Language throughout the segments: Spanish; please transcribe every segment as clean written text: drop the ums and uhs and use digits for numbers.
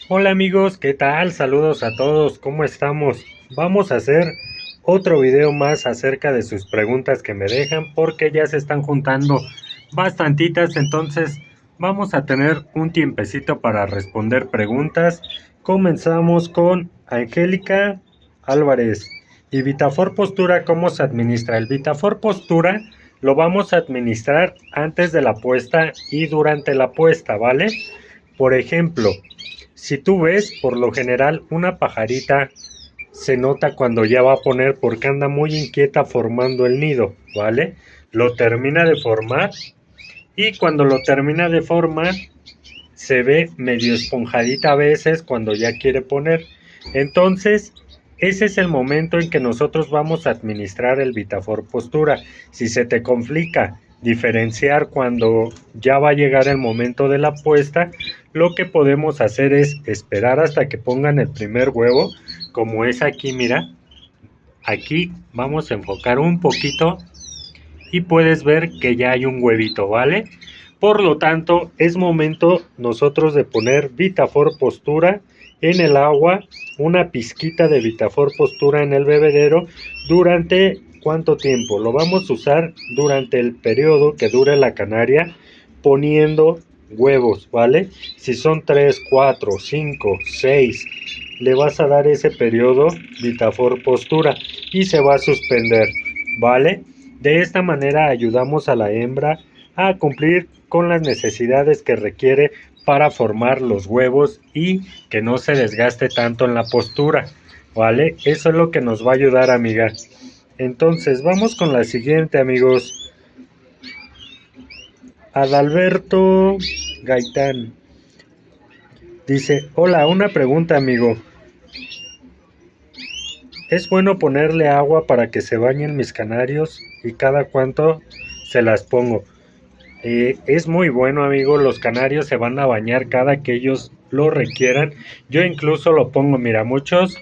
Hola amigos, ¿qué tal? Saludos a todos, ¿cómo estamos? Vamos a hacer otro video más acerca de sus preguntas que me dejan porque ya se están juntando bastantitas, entonces vamos a tener un tiempecito para responder preguntas. Comenzamos con Angélica Álvarez. ¿Y Vitafor Postura cómo se administra? El Vitafor Postura lo vamos a administrar antes de la puesta y durante la puesta, ¿vale? Por ejemplo, si tú ves, por lo general, una pajarita se nota cuando ya va a poner porque anda muy inquieta formando el nido, ¿vale? Lo termina de formar y cuando lo termina de formar se ve medio esponjadita a veces cuando ya quiere poner. Entonces, ese es el momento en que nosotros vamos a administrar el Vitafor Postura. Si se te complica diferenciar cuando ya va a llegar el momento de la puesta, lo que podemos hacer es esperar hasta que pongan el primer huevo, como es aquí, mira. Aquí vamos a enfocar un poquito y puedes ver que ya hay un huevito, ¿vale? Por lo tanto, es momento nosotros de poner Vitafor Postura en el agua, una pizquita de Vitafor Postura en el bebedero. ¿Durante cuánto tiempo? Lo vamos a usar durante el periodo que dure la canaria poniendo huevos, ¿vale? Si son 3, 4, 5, 6, le vas a dar ese periodo Vitafor Postura y se va a suspender, ¿vale? De esta manera ayudamos a la hembra a cumplir con las necesidades que requiere para formar los huevos y que no se desgaste tanto en la postura, ¿vale? Eso es lo que nos va a ayudar, amiga. Entonces, vamos con la siguiente, amigos. Adalberto Gaitán dice, hola, una pregunta, amigo. ¿Es bueno ponerle agua para que se bañen mis canarios y cada cuánto se las pongo? Es muy bueno, amigo. Los canarios se van a bañar cada que ellos lo requieran. Yo incluso lo pongo. Mira, muchos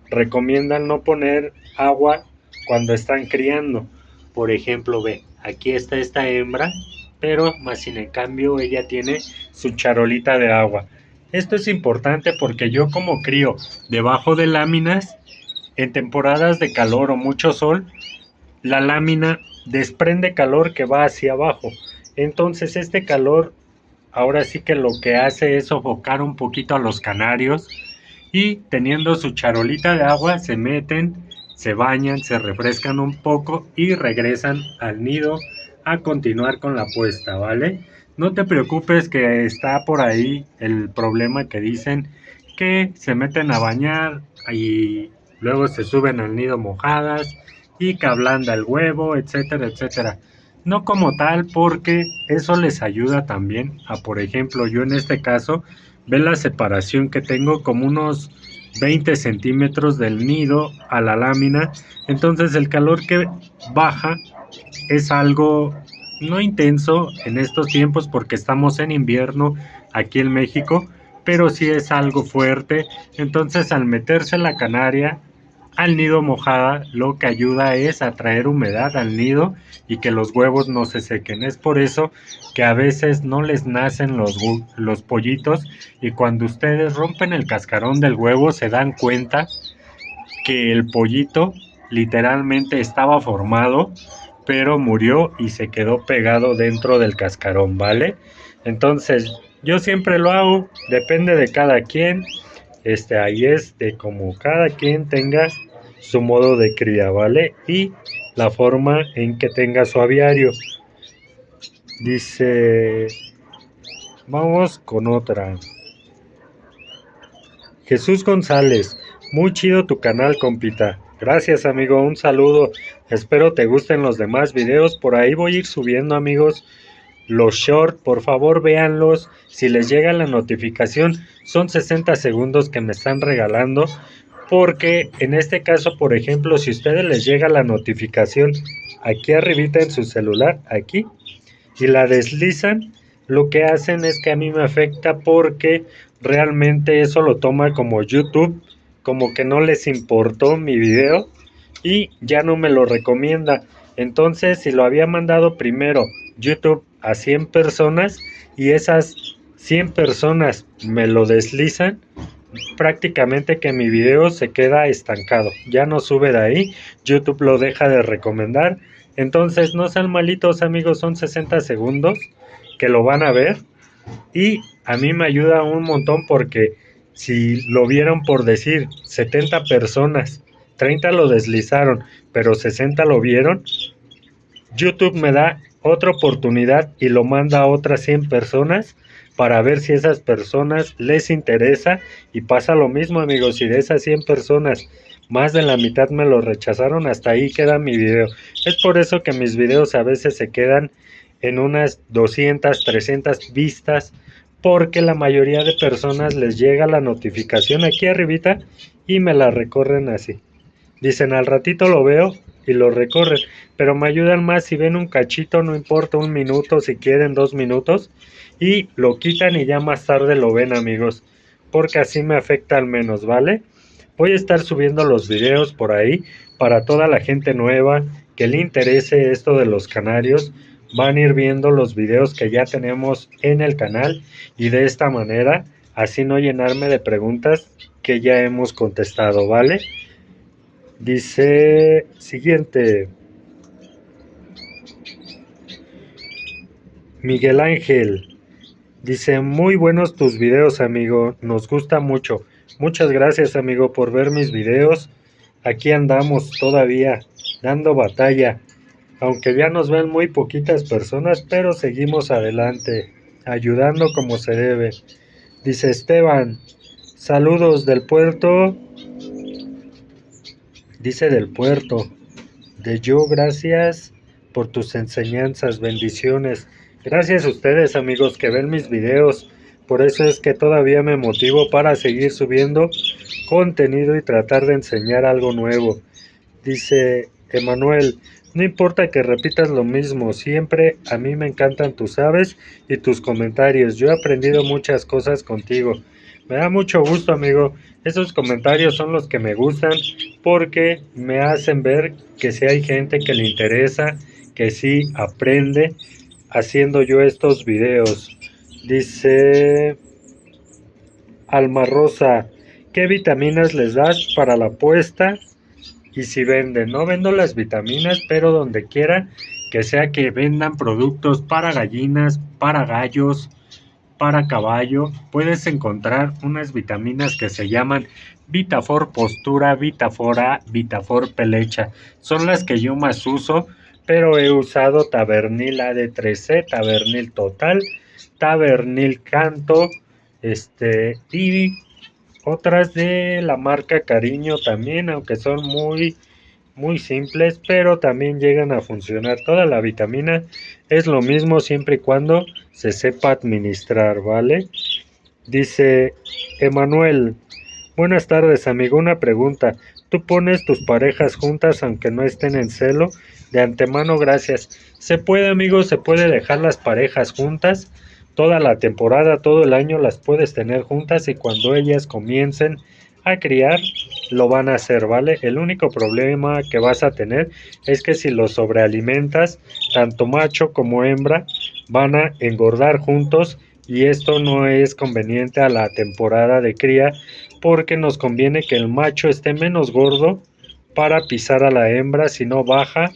recomiendan no poner agua cuando están criando. Por ejemplo, ve, aquí está esta hembra, pero más sin en cambio ella tiene su charolita de agua. Esto es importante porque yo como crío debajo de láminas, en temporadas de calor o mucho sol, la lámina desprende calor que va hacia abajo. Entonces este calor ahora sí que lo que hace es sofocar un poquito a los canarios y teniendo su charolita de agua se meten, se bañan, se refrescan un poco y regresan al nido a continuar con la puesta, ¿vale? No te preocupes que está por ahí el problema que dicen que se meten a bañar y luego se suben al nido mojadas y que ablanda el huevo, etcétera, etcétera. No como tal, porque eso les ayuda también a, por ejemplo, yo en este caso, ve la separación que tengo como unos 20 centímetros del nido a la lámina. Entonces el calor que baja es algo no intenso en estos tiempos porque estamos en invierno aquí en México, pero sí es algo fuerte. Entonces al meterse la canaria al nido mojada, lo que ayuda es a traer humedad al nido y que los huevos no se sequen. Es por eso que a veces no les nacen los pollitos y cuando ustedes rompen el cascarón del huevo se dan cuenta que el pollito literalmente estaba formado, pero murió y se quedó pegado dentro del cascarón, ¿vale? Entonces, yo siempre lo hago, depende de cada quien. Ahí es de como cada quien tenga su modo de cría, ¿vale? Y la forma en que tenga su aviario. Dice, vamos con otra. Jesús González, muy chido tu canal, compita. Gracias, amigo, un saludo. Espero te gusten los demás videos. Por ahí voy a ir subiendo, amigos, los short. Por favor, véanlos. Si les llega la notificación, son 60 segundos que me están regalando. Porque en este caso, por ejemplo, si a ustedes les llega la notificación aquí arribita en su celular, aquí, y la deslizan, lo que hacen es que a mí me afecta porque realmente eso lo toma como YouTube, como que no les importó mi video y ya no me lo recomienda. Entonces, si lo había mandado primero YouTube a 100 personas y esas 100 personas me lo deslizan, prácticamente que mi video se queda estancado, ya no sube de ahí, YouTube lo deja de recomendar. Entonces no sean malitos amigos, son 60 segundos que lo van a ver y a mí me ayuda un montón porque si lo vieron por decir 70 personas, 30 lo deslizaron, pero 60 lo vieron, YouTube me da otra oportunidad y lo manda a otras 100 personas para ver si esas personas les interesa y pasa lo mismo amigos, si de esas 100 personas más de la mitad me lo rechazaron, hasta ahí queda mi video. Es por eso que mis videos a veces se quedan en unas 200, 300 vistas, porque la mayoría de personas les llega la notificación aquí arribita y me la recorren así. Dicen al ratito lo veo y lo recorren, pero me ayudan más si ven un cachito, no importa, un minuto, si quieren 2 minutos, y lo quitan y ya más tarde lo ven amigos, porque así me afecta al menos, ¿vale? Voy a estar subiendo los videos por ahí para toda la gente nueva que le interese esto de los canarios. Van a ir viendo los videos que ya tenemos en el canal y de esta manera así no llenarme de preguntas que ya hemos contestado, ¿vale? Dice siguiente, Miguel Ángel. Dice, muy buenos tus videos, amigo. Nos gusta mucho. Muchas gracias, amigo, por ver mis videos. Aquí andamos todavía dando batalla. Aunque ya nos ven muy poquitas personas, pero seguimos adelante, ayudando como se debe. Dice Esteban, saludos del puerto. Dice del puerto. De yo, gracias por tus enseñanzas, bendiciones. Gracias a ustedes amigos que ven mis videos. Por eso es que todavía me motivo para seguir subiendo contenido y tratar de enseñar algo nuevo. Dice Emanuel, no importa que repitas lo mismo, siempre a mí me encantan tus aves y tus comentarios. Yo he aprendido muchas cosas contigo. Me da mucho gusto, amigo. Esos comentarios son los que me gustan porque me hacen ver que si hay gente que le interesa, que sí aprende haciendo yo estos videos. Dice Alma Rosa, ¿qué vitaminas les das para la puesta? Y si venden, no vendo las vitaminas, pero donde quiera que sea que vendan productos para gallinas, para gallos, para caballo, puedes encontrar unas vitaminas que se llaman Vitafor Postura, Vitafor A, Vitafor Pelecha. Son las que yo más uso, pero he usado Tabernil AD3C, Tabernil Total, Tabernil Canto, y otras de la marca Cariño también, aunque son muy simples, pero también llegan a funcionar. Toda la vitamina es lo mismo siempre y cuando se sepa administrar, ¿vale? Dice Emanuel, buenas tardes amigo, una pregunta. ¿Tú pones tus parejas juntas aunque no estén en celo? De antemano, gracias. Se puede amigo, se puede dejar las parejas juntas. Toda la temporada, todo el año las puedes tener juntas y cuando ellas comiencen a criar, lo van a hacer, ¿vale? El único problema que vas a tener es que si los sobrealimentas, tanto macho como hembra van a engordar juntos y esto no es conveniente a la temporada de cría porque nos conviene que el macho esté menos gordo para pisar a la hembra, si no baja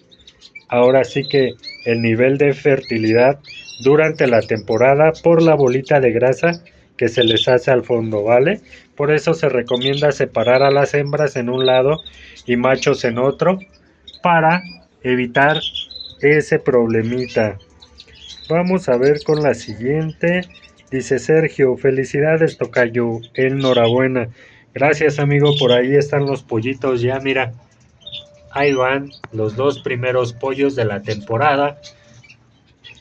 ahora sí que el nivel de fertilidad durante la temporada por la bolita de grasa que se les hace al fondo, ¿vale? Por eso se recomienda separar a las hembras en un lado y machos en otro para evitar ese problemita. Vamos a ver con la siguiente. Dice Sergio, felicidades tocayo, enhorabuena. Gracias amigo, por ahí están los pollitos ya, mira. Ahí van los 2 primeros pollos de la temporada.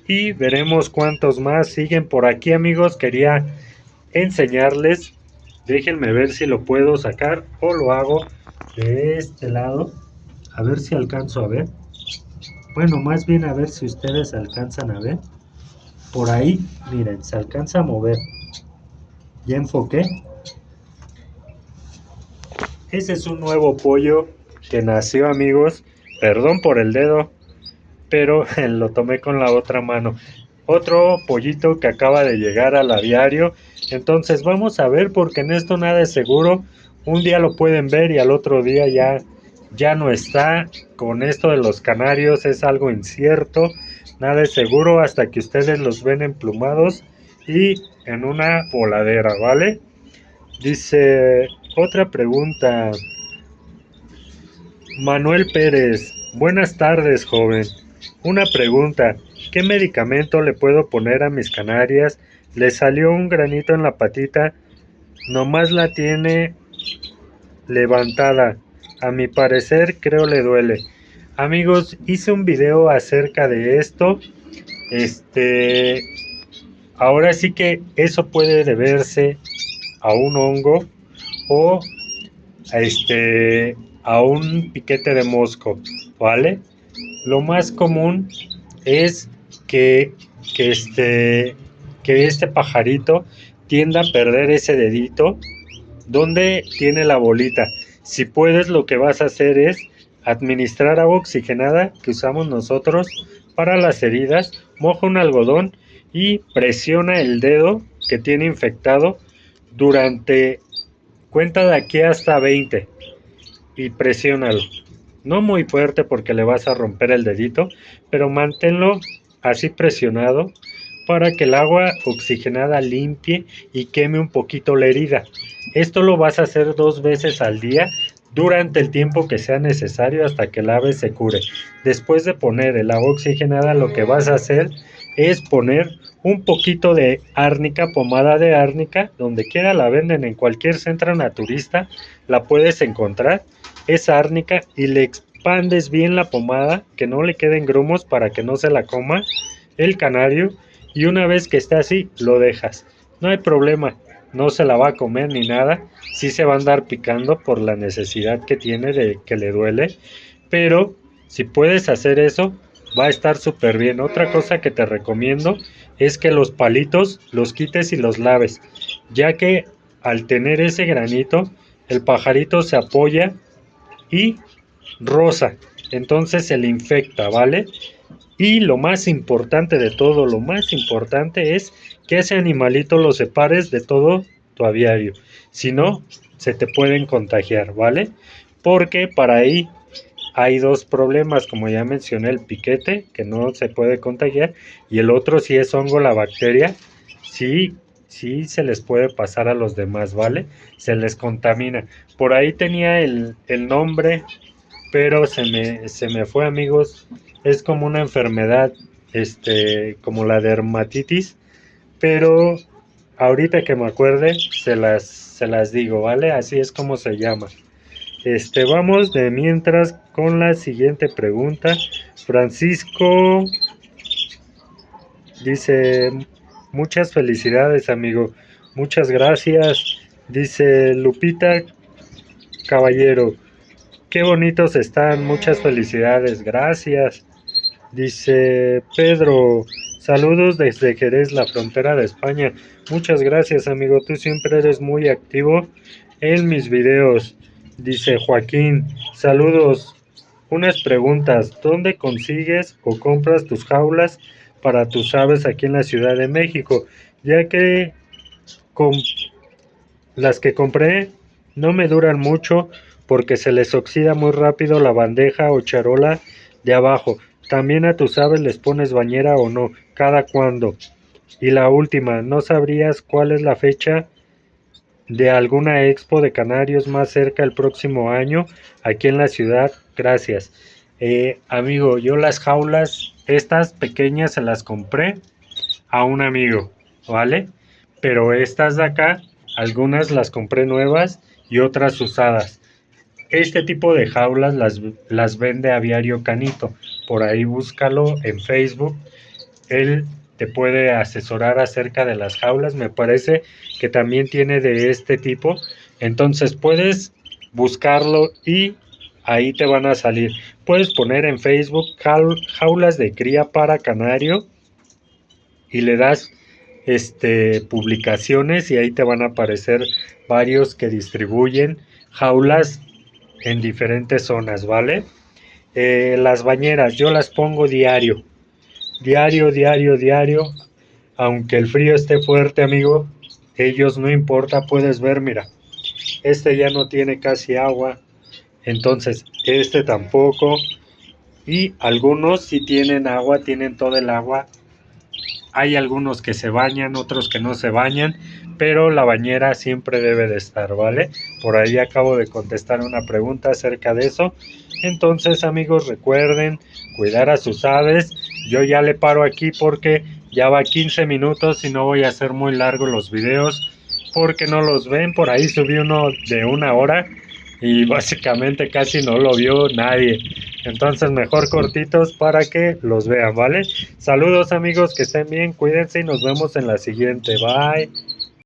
Y veremos cuántos más siguen por aquí amigos. Quería enseñarles. Déjenme ver si lo puedo sacar o lo hago de este lado. A ver si alcanzo a ver. Bueno, más bien a ver si ustedes alcanzan a ver. Por ahí, miren, se alcanza a mover. Ya enfoqué. Ese es un nuevo pollo que nació amigos. Perdón por el dedo, pero lo tomé con la otra mano. Otro pollito que acaba de llegar al aviario. Entonces vamos a ver, porque en esto nada es seguro. Un día lo pueden ver y al otro día ya no está. Con esto de los canarios es algo incierto, nada es seguro hasta que ustedes los ven emplumados y en una voladera, ¿vale? Dice otra pregunta. Manuel Pérez, buenas tardes, joven. Una pregunta, ¿qué medicamento le puedo poner a mis canarias? Le salió un granito en la patita, nomás la tiene levantada. A mi parecer creo le duele. Amigos, hice un video acerca de esto. Este, ahora sí que eso puede deberse a un hongo o este a un piquete de mosco, ¿vale? Lo más común es que, que, este, que este pajarito tienda a perder ese dedito donde tiene la bolita. Si puedes, lo que vas a hacer es administrar agua oxigenada que usamos nosotros para las heridas. Moja un algodón y presiona el dedo que tiene infectado durante, cuenta de aquí hasta 20 y presiónalo. No muy fuerte porque le vas a romper el dedito, pero manténlo así presionado para que el agua oxigenada limpie y queme un poquito la herida. Esto lo vas a hacer 2 veces al día durante el tiempo que sea necesario hasta que el ave se cure. Después de poner el agua oxigenada, lo que vas a hacer es poner un poquito de árnica, pomada de árnica, donde quiera la venden, en cualquier centro naturista la puedes encontrar, esa árnica, y le expandes bien la pomada, que no le queden grumos para que no se la coma el canario, y una vez que esté así, lo dejas. No hay problema, no se la va a comer ni nada, sí se va a andar picando por la necesidad que tiene de que le duele, pero si puedes hacer eso, va a estar súper bien. Otra cosa que te recomiendo es que los palitos los quites y los laves, ya que al tener ese granito, el pajarito se apoya y rosa, entonces se le infecta, ¿vale? Y lo más importante de todo, lo más importante es que ese animalito lo separes de todo tu aviario. Si no, se te pueden contagiar, ¿vale? Porque para ahí hay dos problemas, como ya mencioné, el piquete, que no se puede contagiar, y el otro, si es hongo, la bacteria, sí, sí se les puede pasar a los demás, ¿vale? Se les contamina. Por ahí tenía el nombre, pero se me fue, amigos. Es como una enfermedad, como la dermatitis, pero ahorita que me acuerde, se las digo, ¿vale? Así es como se llama. Vamos de mientras con la siguiente pregunta. Francisco dice, muchas felicidades, amigo. Muchas gracias. Dice Lupita Caballero, qué bonitos están, muchas felicidades, gracias. Dice Pedro, saludos desde Jerez, la frontera de España. Muchas gracias, amigo, tú siempre eres muy activo en mis videos. Dice Joaquín, saludos. Unas preguntas, ¿dónde consigues o compras tus jaulas para tus aves aquí en la Ciudad de México? Ya que con las que compré no me duran mucho porque se les oxida muy rápido la bandeja o charola de abajo. También a tus aves les pones bañera o no, cada cuándo. Y la última, ¿no sabrías cuál es la fecha de alguna expo de canarios más cerca el próximo año aquí en la ciudad? Gracias. Amigo, yo las jaulas, estas pequeñas se las compré a un amigo, ¿vale? Pero estas de acá, algunas las compré nuevas y otras usadas. Este tipo de jaulas las vende Aviario Canito. Por ahí búscalo en Facebook. Él te puede asesorar acerca de las jaulas. Me parece que también tiene de este tipo. Entonces puedes buscarlo y ahí te van a salir. Puedes poner en Facebook jaulas de cría para canario y le das publicaciones y ahí te van a aparecer varios que distribuyen jaulas en diferentes zonas, ¿vale? Las bañeras yo las pongo diario, diario, aunque el frío esté fuerte, amigo, ellos no importa, puedes ver, mira, este ya no tiene casi agua, entonces este tampoco, y algunos sí tienen agua, tienen todo el agua. Hay algunos que se bañan, otros que no se bañan, pero la bañera siempre debe de estar, ¿vale? Por ahí acabo de contestar una pregunta acerca de eso. Entonces, amigos, recuerden cuidar a sus aves. Yo ya le paro aquí porque ya va 15 minutos y no voy a hacer muy largo los videos porque no los ven. Por ahí subí uno de 1 hora y básicamente casi no lo vio nadie. Entonces mejor cortitos para que los vean, ¿vale? Saludos amigos, que estén bien, cuídense y nos vemos en la siguiente. Bye.